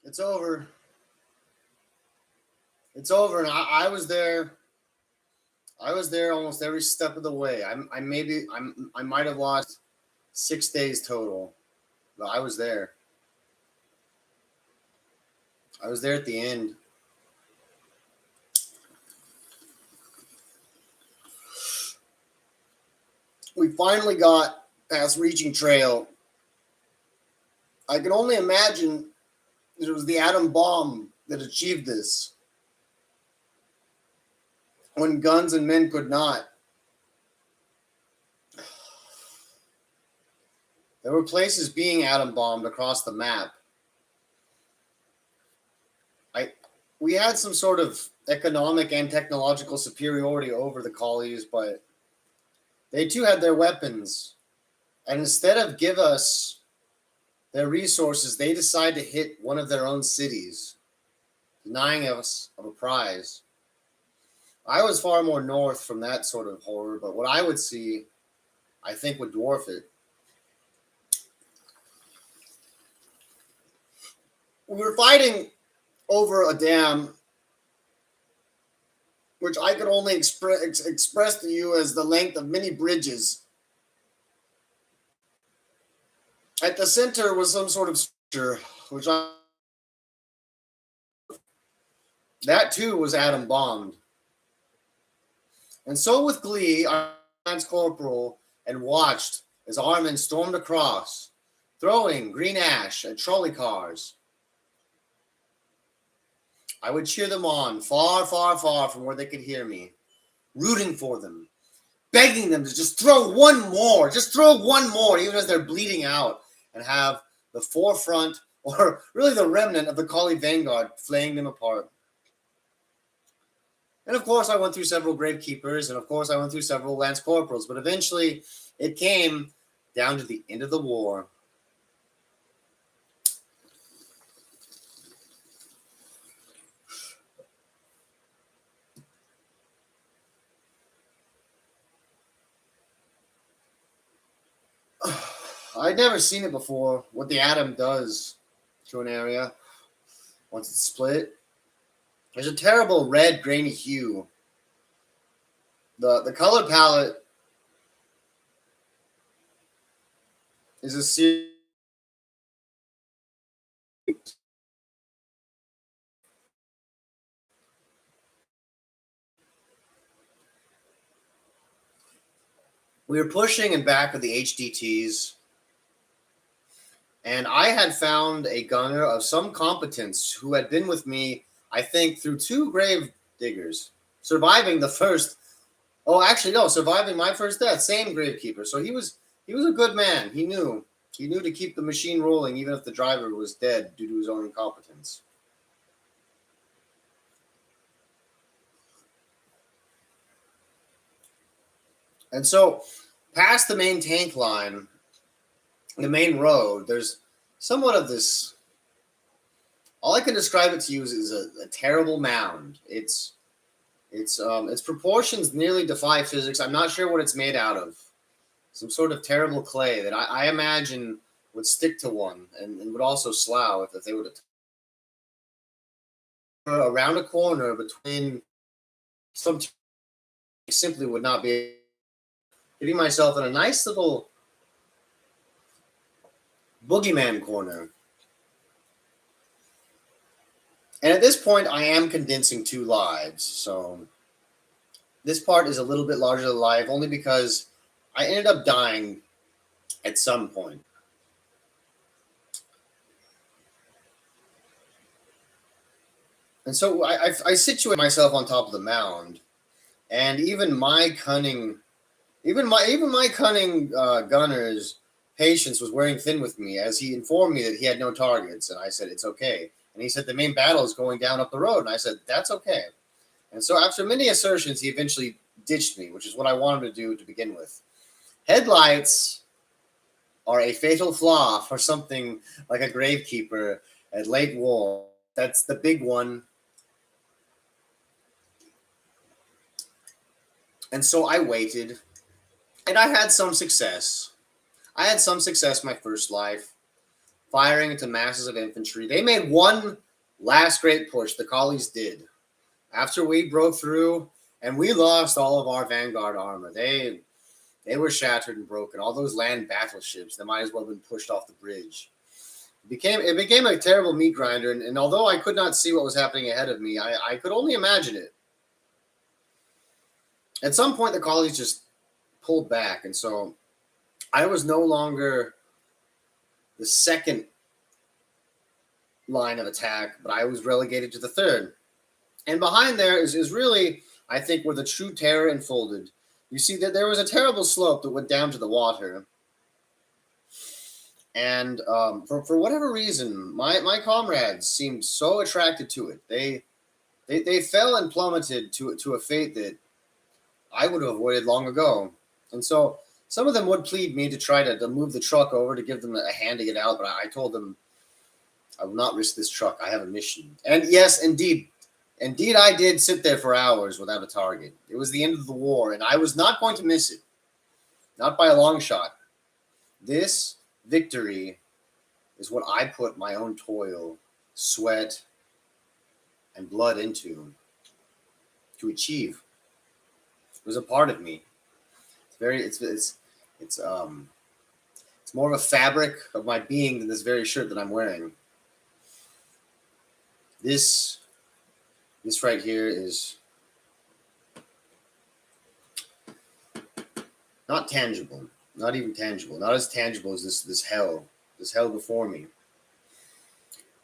It's over. It's over, and I was there. I was there almost every step of the way. I might have lost 6 days total, but I was there. I was there at the end. We finally got past Reaching Trail. I can only imagine that it was the atom bomb that achieved this when guns and men could not. There were places being atom bombed across the map. We had some sort of economic and technological superiority over the collies, but they too had their weapons. And instead of give us their resources, they decide to hit one of their own cities, denying us of a prize. I was far more north from that sort of horror, but what I would see, I think, would dwarf it. We were fighting over a dam, which I could only express to you as the length of many bridges. At the center was some sort of structure, that too was atom bombed. And so with glee, I lance corporal and watched as our men stormed across, throwing green ash at trolley cars. I would cheer them on, far, far, far from where they could hear me, rooting for them, begging them to just throw one more, even as they're bleeding out, and have the forefront, or really the remnant of the collie vanguard, flaying them apart. And of course, I went through several gravekeepers, and of course, I went through several lance corporals, but eventually it came down to the end of the war. I'd never seen it before, what the atom does to an area once it's split. There's a terrible red, grainy hue. The color palette is a series. We were pushing in back of the HDTs, and I had found a gunner of some competence who had been with me, I think, through 2 grave diggers, surviving the first. Oh, actually, no, surviving my first death. Same gravekeeper. So he was a good man. He knew to keep the machine rolling, even if the driver was dead due to his own incompetence. And so, past the main tank line, the main road, there's somewhat of this. All I can describe it to you is a terrible mound. Its proportions nearly defy physics. I'm not sure what it's made out of. Some sort of terrible clay that I imagine would stick to one and would also slough if they would have around a corner between some simply would not be getting myself in a nice little boogeyman corner. And at this point, I am condensing 2 lives, so this part is a little bit larger than life, only because I ended up dying at some point. And so I situate myself on top of the mound, and even my cunning gunner's patience was wearing thin with me as he informed me that he had no targets, and I said it's okay. And he said the main battle is going down up the road, and I said that's okay. And so after many assertions, he eventually ditched me, which is what I wanted to do to begin with. Headlights are a fatal flaw for something like a gravekeeper at late war. That's the big one. And so I waited, and I had some success. My first life. firing into masses of infantry. They made one last great push. The collies did. After we broke through and we lost all of our vanguard armor, they were shattered and broken. All those land battleships, they might as well have been pushed off the bridge. It became a terrible meat grinder, and although I could not see what was happening ahead of me, I could only imagine it. At some point, the collies just pulled back, and so I was no longer the second line of attack, but I was relegated to the third. And behind there is really, I think, where the true terror unfolded. You see that there was a terrible slope that went down to the water. And for whatever reason, my comrades seemed so attracted to it. They fell and plummeted to a fate that I would have avoided long ago. And so some of them would plead me to try to move the truck over to give them a hand to get out, but I told them I will not risk this truck. I have a mission. And yes, indeed, I did sit there for hours without a target. It was the end of the war, and I was not going to miss it. Not by a long shot. This victory is what I put my own toil, sweat, and blood into to achieve. It was a part of me. It's more of a fabric of my being than this very shirt that I'm wearing. This right here is not tangible, not even tangible, not as tangible as this hell before me.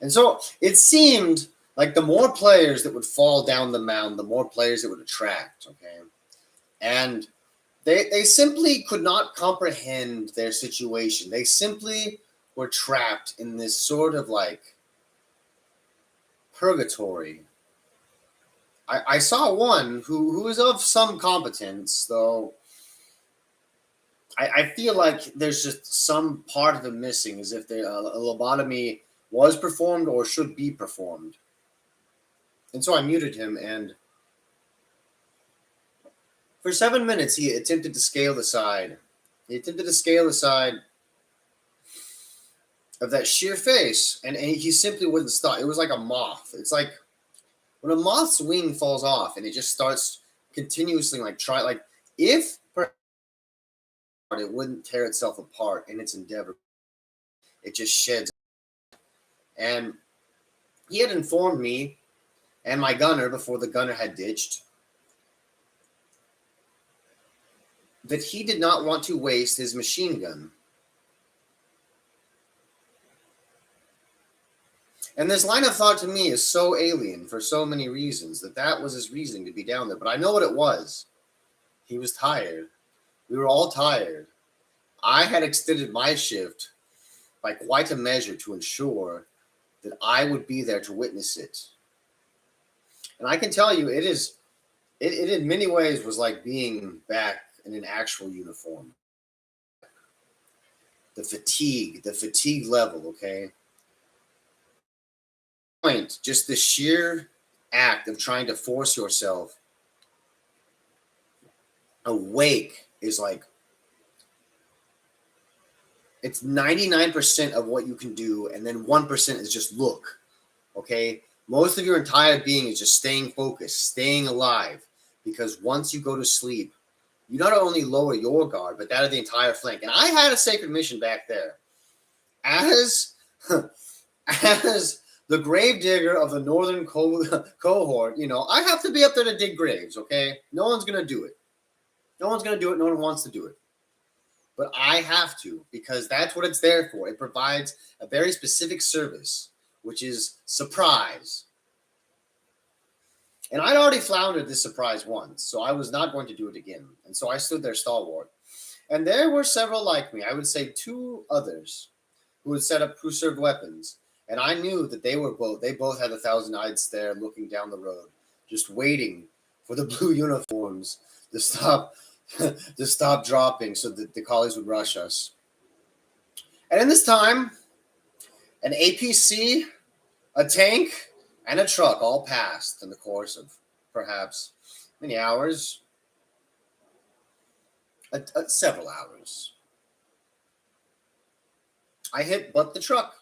And so it seemed like the more players that would fall down the mound, the more players it would attract, okay? And they simply could not comprehend their situation. They simply were trapped in this sort of like purgatory. I saw one who is of some competence, though I feel like there's just some part of him missing, as if a lobotomy was performed or should be performed. And so I muted him, and for 7 minutes he attempted to scale the side. He attempted to scale the side of that sheer face, and he simply wouldn't stop. It was like a moth. It's like when a moth's wing falls off and it just starts continuously if it wouldn't tear itself apart in its endeavor, it just sheds. And he had informed me and my gunner, before the gunner had ditched, that he did not want to waste his machine gun. And this line of thought to me is so alien for so many reasons that was his reasoning to be down there. But I know what it was. He was tired. We were all tired. I had extended my shift by quite a measure to ensure that I would be there to witness it. And I can tell you, it in many ways was like being back in an actual uniform. The fatigue level, okay? Just the sheer act of trying to force yourself awake is like, it's 99% of what you can do, and then 1% is just look, okay? Most of your entire being is just staying focused, staying alive, because once you go to sleep, you not only lower your guard, but that of the entire flank. And I had a sacred mission back there. As the gravedigger of the northern cohort, I have to be up there to dig graves, okay? No one's going to do it. No one's going to do it. No one wants to do it. But I have to, because that's what it's there for. It provides a very specific service, which is surprise. And I'd already floundered this surprise once, so I was not going to do it again. And so I stood there stalwart. And there were several like me, I would say 2 others, who had set up preserved weapons. And I knew that they both had 1,000 eyes there looking down the road, just waiting for the blue uniforms to stop dropping so that the collies would rush us. And in this time, an APC, a tank, and a truck all passed in the course of perhaps many hours, several hours. I hit but the truck.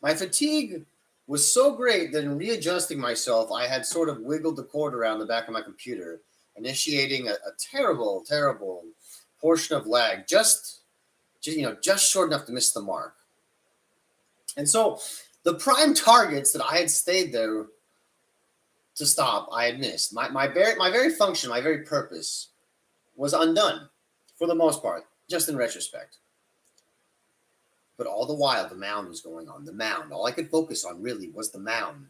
My fatigue was so great that in readjusting myself, I had sort of wiggled the cord around the back of my computer, initiating a terrible, terrible portion of lag, just short enough to miss the mark. And so the prime targets that I had stayed there to stop, I had missed. My very function, my very purpose was undone for the most part, just in retrospect. But all the while, the mound was going on. The mound. All I could focus on really was the mound.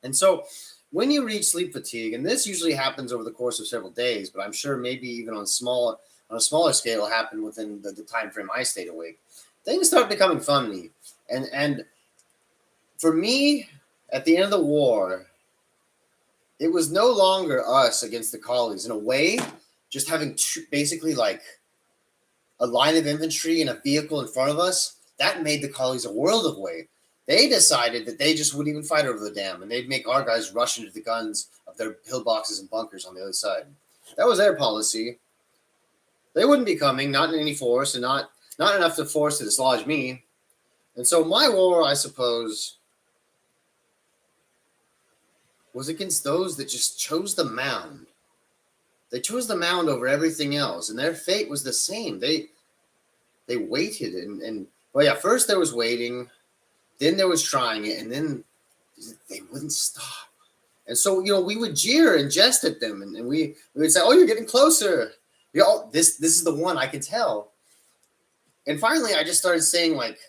And so when you reach sleep fatigue, and this usually happens over the course of several days, but I'm sure maybe even on a smaller scale, it'll happen within the time frame I stayed awake. Things start becoming funny. And for me, at the end of the war, it was no longer us against the collies. In a way, just having basically like a line of infantry and a vehicle in front of us, that made the collies a world of weight. They decided that they just wouldn't even fight over the dam, and they'd make our guys rush into the guns of their pillboxes and bunkers on the other side. That was their policy. They wouldn't be coming, not in any force, and not enough to force to dislodge me. And so my war, I suppose, was against those that just chose the mound. They chose the mound over everything else, and their fate was the same. They waited, and well, yeah, first there was waiting, then there was trying it, and then they wouldn't stop. And so, we would jeer and jest at them, and we would say, "Oh, you're getting closer. This is the one, I can tell." And finally, I just started saying like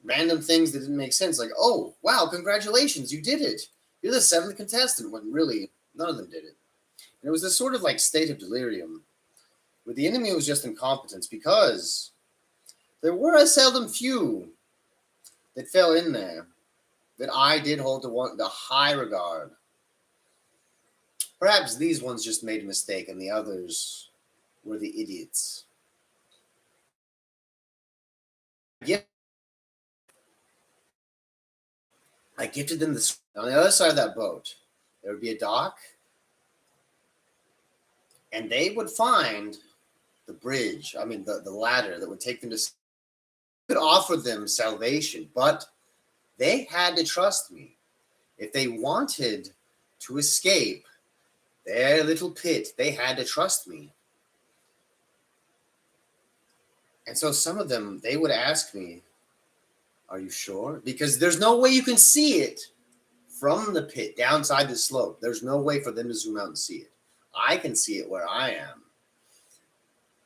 random things that didn't make sense, like, "Oh, wow, congratulations, you did it. You're the 7th contestant," when really none of them did it. And it was this sort of like state of delirium, where the enemy was just incompetence, because there were a seldom few that fell in there that I did hold to the high regard. Perhaps these ones just made a mistake, and the others were the idiots. I gifted them this. On the other side of that boat, there would be a dock, and they would find the bridge. I mean, the ladder that would take them to. Could offer them salvation, but they had to trust me. If they wanted to escape their little pit, they had to trust me. And so some of them, they would ask me, "Are you sure?" Because there's no way you can see it from the pit downside the slope. There's no way for them to zoom out and see it. I can see it where I am.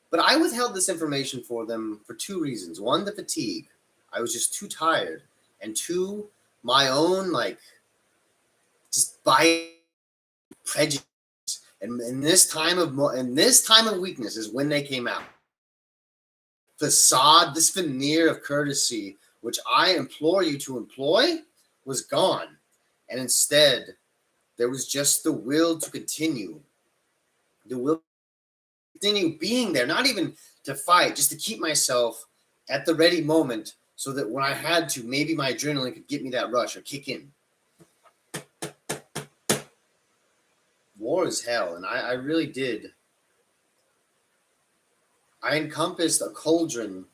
But I withheld this information for them for 2 reasons. One, the fatigue. I was just too tired. And 2, my own, just by prejudice. And in this time of weakness is when they came out. Facade, this veneer of courtesy, which I implore you to employ, was gone. And instead, there was just the will to continue. The will continue being there, not even to fight, just to keep myself at the ready moment, so that when I had to, maybe my adrenaline could get me that rush or kick in. War is hell, and I really did. I encompassed a cauldron.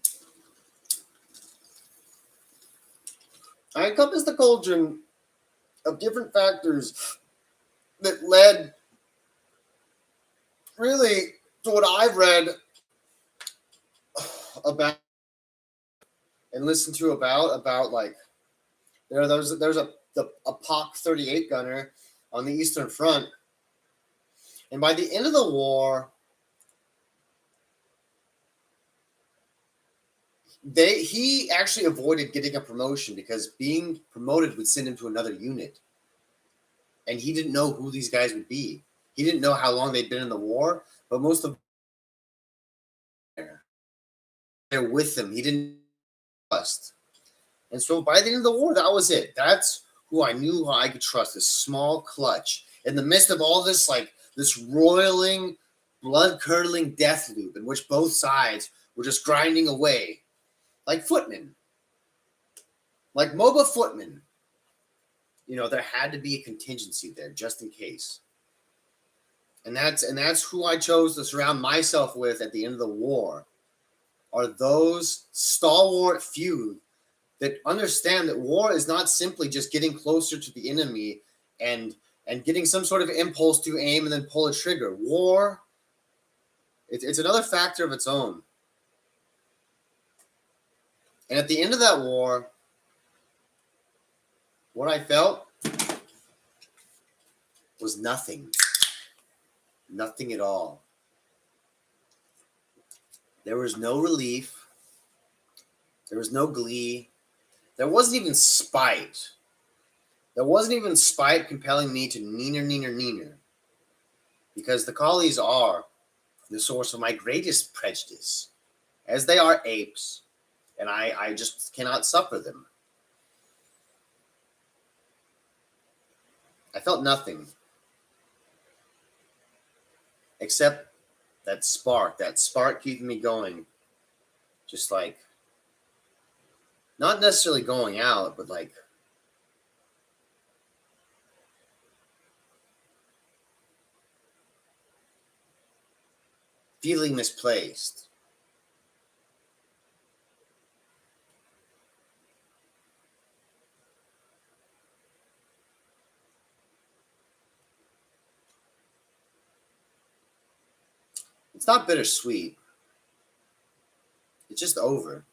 Of different factors that led really to what I've read about and listened to about like there's a POC 38 gunner on the Eastern Front, and by the end of the war, he actually avoided getting a promotion because being promoted would send him to another unit, and he didn't know who these guys would be. He didn't know how long they'd been in the war, but most of them they're with them. He didn't trust. And so by the end of the war, that was it. That's who I knew I could trust, this small clutch. In the midst of all this, this roiling, blood-curdling death loop in which both sides were just grinding away. Like footmen. Like MOBA footmen. There had to be a contingency there, just in case. And that's who I chose to surround myself with at the end of the war, are those stalwart few that understand that war is not simply just getting closer to the enemy and getting some sort of impulse to aim and then pull a trigger. War, it's another factor of its own. And at the end of that war, what I felt was nothing. Nothing at all. There was no relief. There was no glee. There wasn't even spite. There wasn't even spite compelling me to neener. Because the collies are the source of my greatest prejudice, as they are apes, and I just cannot suffer them. I felt nothing except that spark keeping me going. Just like, not necessarily going out, but like feeling misplaced. It's not bittersweet. It's just over.